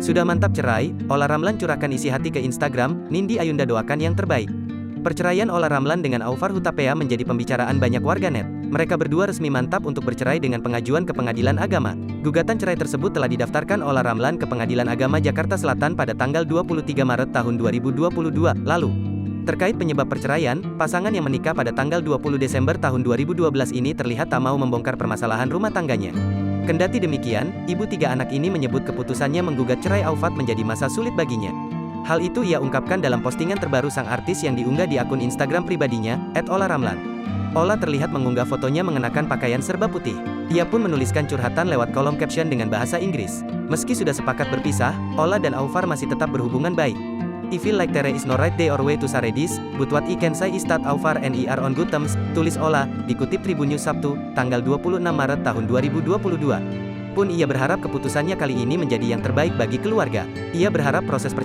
Sudah mantap cerai, Ola Ramlan curahkan isi hati ke Instagram, Nindi Ayunda doakan yang terbaik. Perceraian Ola Ramlan dengan Aufar Hutapea menjadi pembicaraan banyak warganet. Mereka berdua resmi mantap untuk bercerai dengan pengajuan ke Pengadilan Agama. Gugatan cerai tersebut telah didaftarkan Ola Ramlan ke Pengadilan Agama Jakarta Selatan pada tanggal 23 Maret tahun 2022 lalu. Terkait penyebab perceraian, pasangan yang menikah pada tanggal 20 Desember tahun 2012 ini terlihat tak mau membongkar permasalahan rumah tangganya. Kendati demikian, ibu 3 anak ini menyebut keputusannya menggugat cerai Aufat menjadi masa sulit baginya. Hal itu ia ungkapkan dalam postingan terbaru sang artis yang diunggah di akun Instagram pribadinya, @olaramlan. Ola terlihat mengunggah fotonya mengenakan pakaian serba putih. Ia pun menuliskan curhatan lewat kolom caption dengan bahasa Inggris. Meski sudah sepakat berpisah, Ola dan Aufar masih tetap berhubungan baik. I feel like there is no right day or way to say this, but what I can say is that Aufar and I are on good terms, tulis Ola, dikutip Tribun News Sabtu, tanggal 26 Maret tahun 2022. Pun ia berharap keputusannya kali ini menjadi yang terbaik bagi keluarga. Ia berharap proses